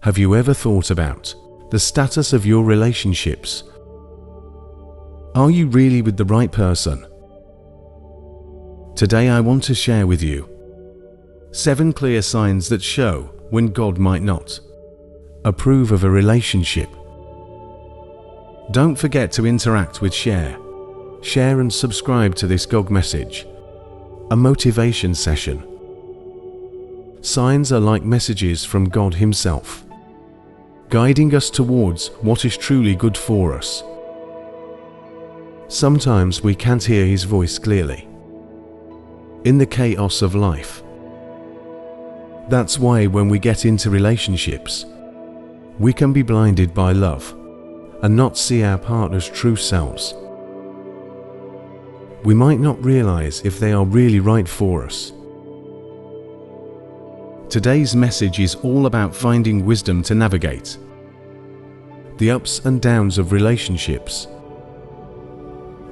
Have you ever thought about the status of your relationships? Are you really with the right person? Today I want to share with you 7 clear signs that show when God might not approve of a relationship. Don't forget to interact with share and subscribe to this GOG message, a motivation session. Signs are like messages from God Himself, guiding us towards what is truly good for us. Sometimes we can't hear His voice clearly in the chaos of life. That's why when we get into relationships, we can be blinded by love and not see our partner's true selves. We might not realize if they are really right for us. Today's message is all about finding wisdom to navigate the ups and downs of relationships.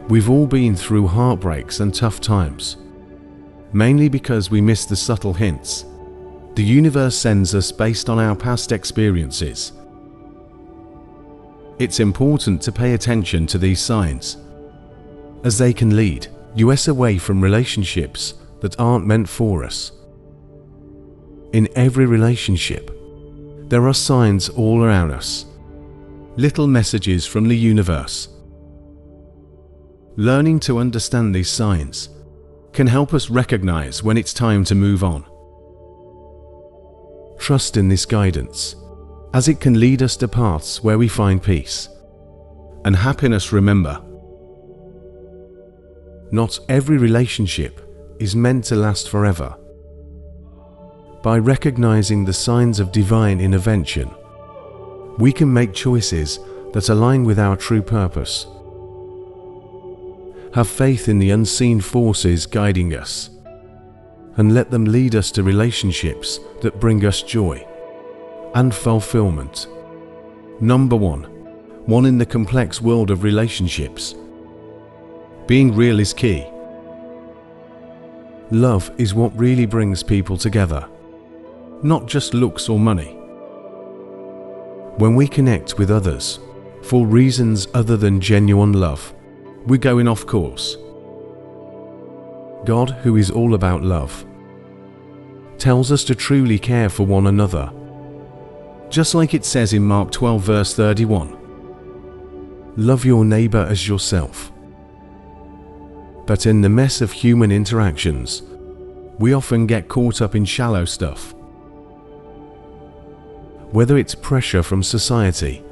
We've all been through heartbreaks and tough times, mainly because we miss the subtle hints the universe sends us based on our past experiences. It's important to pay attention to these signs, as they can lead us away from relationships that aren't meant for us. In every relationship, there are signs all around us, little messages from the universe. Learning to understand these signs can help us recognize when it's time to move on. Trust in this guidance, as it can lead us to paths where we find peace and happiness. Remember, not every relationship is meant to last forever. By recognizing the signs of divine intervention, we can make choices that align with our true purpose. Have faith in the unseen forces guiding us, and let them lead us to relationships that bring us joy and fulfillment. Number 1 in the complex world of relationships, being real is key. Love is what really brings people together, not just looks or money. When we connect with others for reasons other than genuine love, we're going off course. God, who is all about love, tells us to truly care for one another, just like it says in Mark 12 verse 31. Love your neighbor as yourself. But in the mess of human interactions, we often get caught up in shallow stuff. Whether it's pressure from society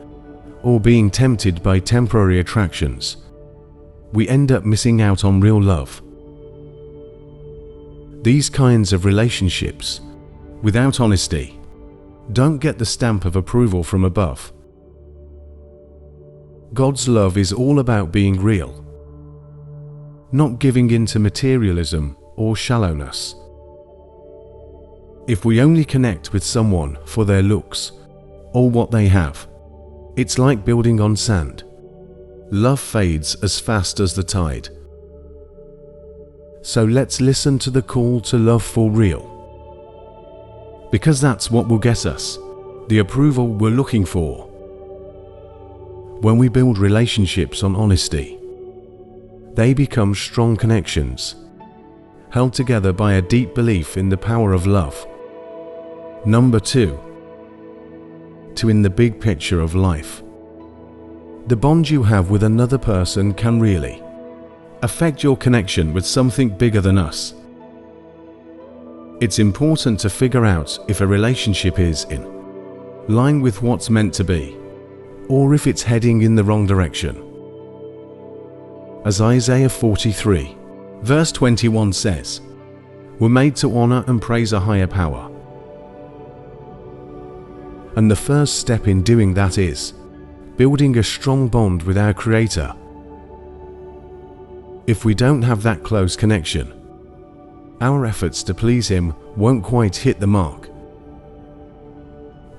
or being tempted by temporary attractions, we end up missing out on real love. These kinds of relationships, without honesty, don't get the stamp of approval from above. God's love is all about being real, not giving in to materialism or shallowness. If we only connect with someone for their looks or what they have, it's like building on sand. Love fades as fast as the tide. So let's listen to the call to love for real, because that's what will get us the approval we're looking for. When we build relationships on honesty, they become strong connections, held together by a deep belief in the power of love. Number 2 in the big picture of life, the bond you have with another person can really affect your connection with something bigger than us. It's important to figure out if a relationship is in line with what's meant to be, or if it's heading in the wrong direction. As Isaiah 43 verse 21 says, we're made to honor and praise a higher power. And the first step in doing that is building a strong bond with our Creator. If we don't have that close connection, our efforts to please Him won't quite hit the mark.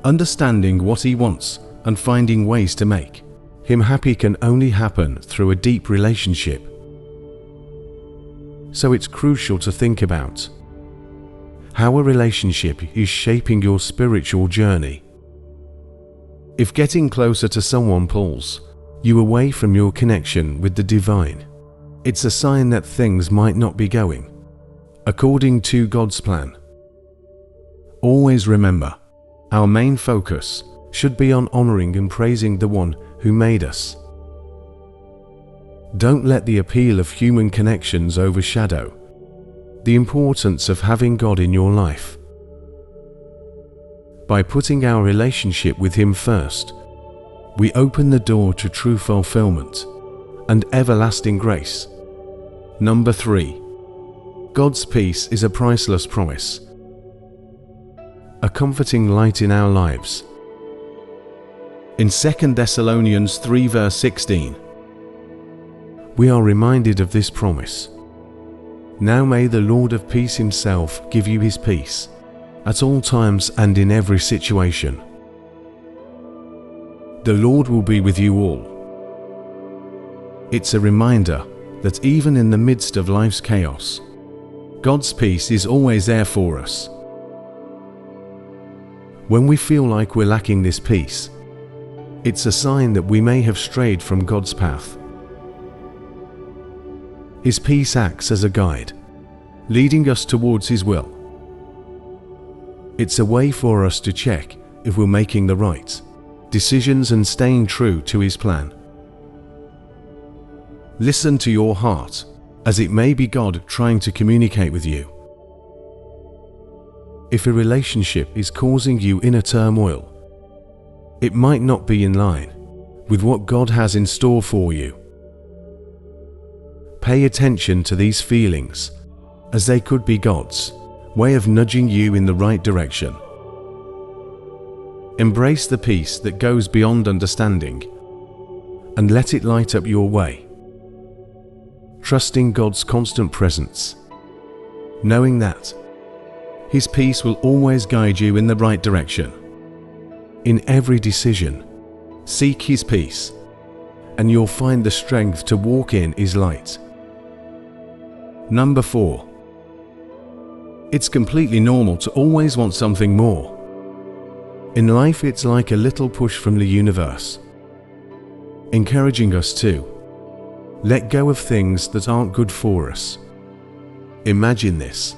Understanding what He wants and finding ways to make Him happy can only happen through a deep relationship. So it's crucial to think about how a relationship is shaping your spiritual journey. If getting closer to someone pulls you away from your connection with the divine, it's a sign that things might not be going according to God's plan. Always remember, our main focus should be on honoring and praising the one who made us. Don't let the appeal of human connections overshadow the importance of having God in your life. By putting our relationship with Him first, we open the door to true fulfillment and everlasting grace. Number 3. God's peace is a priceless promise, a comforting light in our lives. In 2 Thessalonians 3 verse 16, we are reminded of this promise. Now may the Lord of peace Himself give you His peace at all times and in every situation. The Lord will be with you all. It's a reminder that even in the midst of life's chaos, God's peace is always there for us. When we feel like we're lacking this peace, it's a sign that we may have strayed from God's path. His peace acts as a guide, leading us towards His will. It's a way for us to check if we're making the right decisions and staying true to His plan. Listen to your heart, as it may be God trying to communicate with you. If a relationship is causing you inner turmoil, it might not be in line with what God has in store for you. Pay attention to these feelings, as they could be God's way of nudging you in the right direction. Embrace the peace that goes beyond understanding and let it light up your way. Trusting God's constant presence, knowing that His peace will always guide you in the right direction. In every decision, seek His peace, and you'll find the strength to walk in His light. Number 4. It's completely normal to always want something more. In life, it's like a little push from the universe, encouraging us to let go of things that aren't good for us. Imagine this.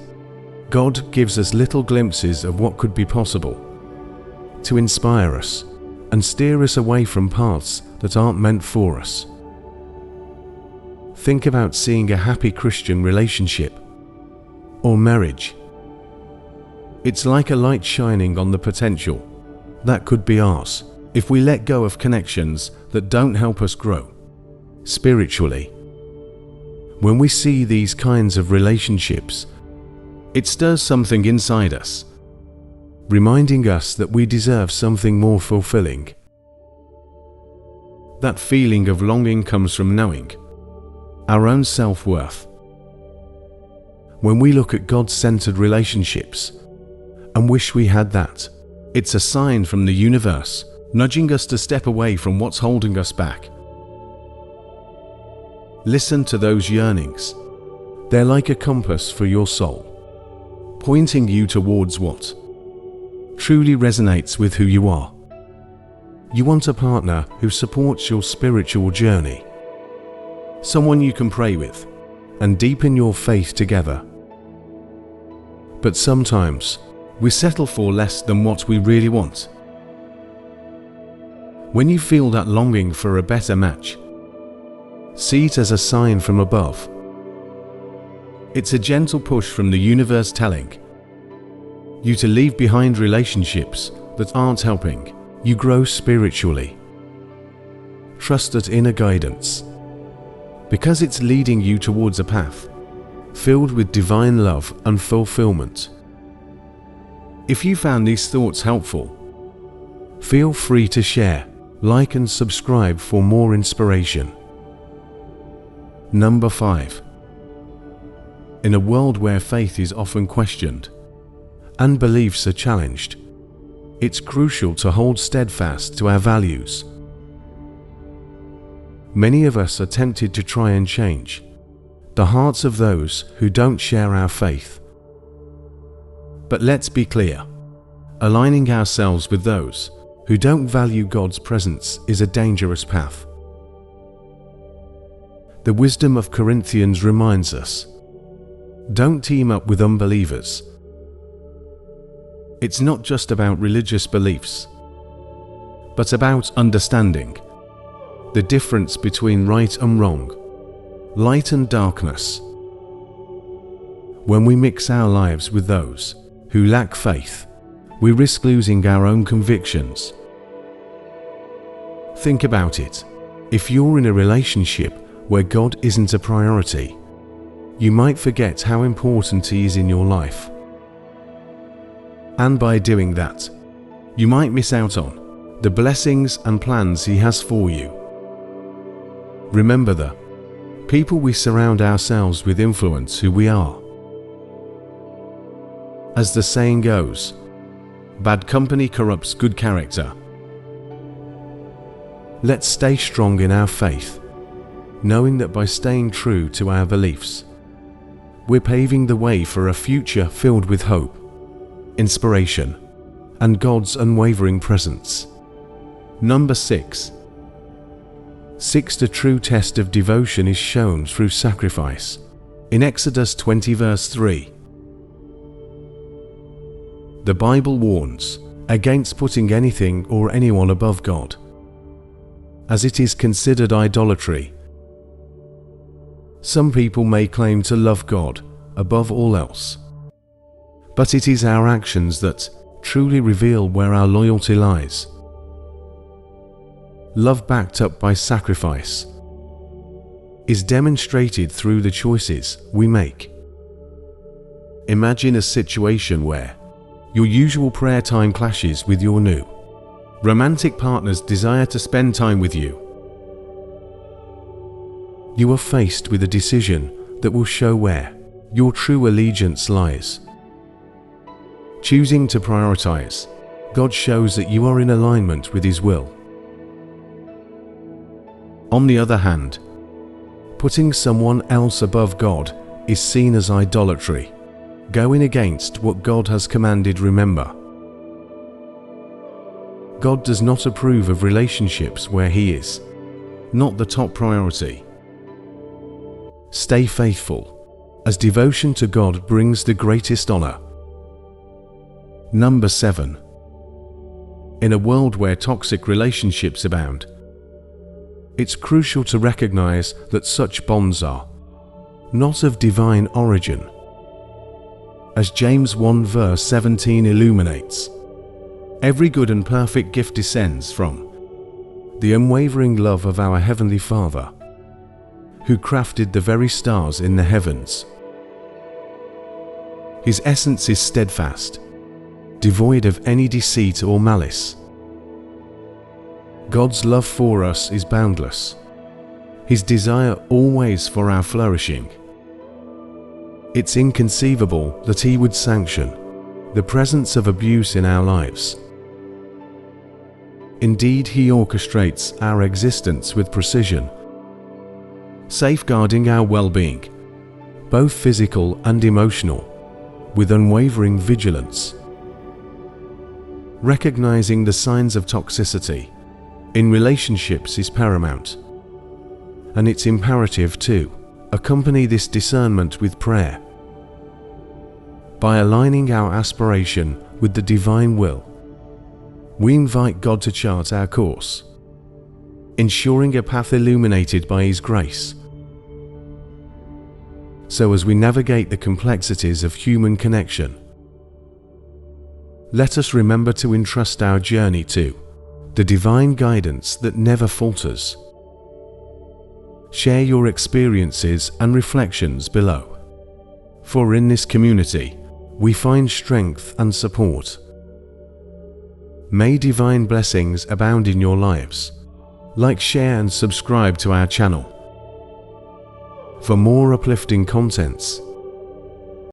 God gives us little glimpses of what could be possible to inspire us and steer us away from paths that aren't meant for us. Think about seeing a happy Christian relationship or marriage. It's like a light shining on the potential that could be ours if we let go of connections that don't help us grow spiritually. When we see these kinds of relationships, it stirs something inside us, reminding us that we deserve something more fulfilling. That feeling of longing comes from knowing our own self-worth. When we look at God-centered relationships and wish we had that, it's a sign from the universe nudging us to step away from what's holding us back. Listen to those yearnings. They're like a compass for your soul, pointing you towards what truly resonates with who you are. You want a partner who supports your spiritual journey, someone you can pray with and deepen your faith together. But sometimes we settle for less than what we really want. When you feel that longing for a better match, see it as a sign from above. It's a gentle push from the universe telling you to leave behind relationships that aren't helping you grow spiritually. Trust that inner guidance, because it's leading you towards a path filled with divine love and fulfillment. If you found these thoughts helpful, feel free to share, like and subscribe for more inspiration. Number 5. In a world where faith is often questioned and beliefs are challenged, it's crucial to hold steadfast to our values. Many of us are tempted to try and change the hearts of those who don't share our faith. But let's be clear, aligning ourselves with those who don't value God's presence is a dangerous path. The wisdom of Corinthians reminds us, don't team up with unbelievers. It's not just about religious beliefs, but about understanding the difference between right and wrong, light and darkness. When we mix our lives with those who lack faith, we risk losing our own convictions. Think about it. If you're in a relationship where God isn't a priority, you might forget how important He is in your life. And by doing that, you might miss out on the blessings and plans He has for you. Remember that people we surround ourselves with influence who we are. As the saying goes, bad company corrupts good character. Let's stay strong in our faith, knowing that by staying true to our beliefs, we're paving the way for a future filled with hope, inspiration, and God's unwavering presence. Number 6. The true test of devotion is shown through sacrifice. In Exodus 20 verse 3. The Bible warns against putting anything or anyone above God, as it is considered idolatry. Some people may claim to love God above all else, but it is our actions that truly reveal where our loyalty lies. Love backed up by sacrifice is demonstrated through the choices we make. Imagine a situation where your usual prayer time clashes with your new romantic partner's desire to spend time with you. You are faced with a decision that will show where your true allegiance lies. Choosing to prioritize God shows that you are in alignment with His will. On the other hand, putting someone else above God is seen as idolatry, going against what God has commanded. Remember, God does not approve of relationships where He is not the top priority. Stay faithful, as devotion to God brings the greatest honor. Number 7. In a world where toxic relationships abound, it's crucial to recognize that such bonds are not of divine origin. As James 1 verse 17 illuminates, every good and perfect gift descends from the unwavering love of our Heavenly Father, who crafted the very stars in the heavens. His essence is steadfast, devoid of any deceit or malice. God's love for us is boundless, His desire always for our flourishing. It's inconceivable that He would sanction the presence of abuse in our lives. Indeed, He orchestrates our existence with precision, safeguarding our well-being, both physical and emotional, with unwavering vigilance. Recognizing the signs of toxicity in relationships is paramount, and it's imperative to accompany this discernment with prayer. By aligning our aspiration with the divine will, we invite God to chart our course, ensuring a path illuminated by His grace. So as we navigate the complexities of human connection, let us remember to entrust our journey to the divine guidance that never falters. Share your experiences and reflections below, for in this community we find strength and support. May divine blessings abound in your lives. Like, share and subscribe to our channel for more uplifting contents.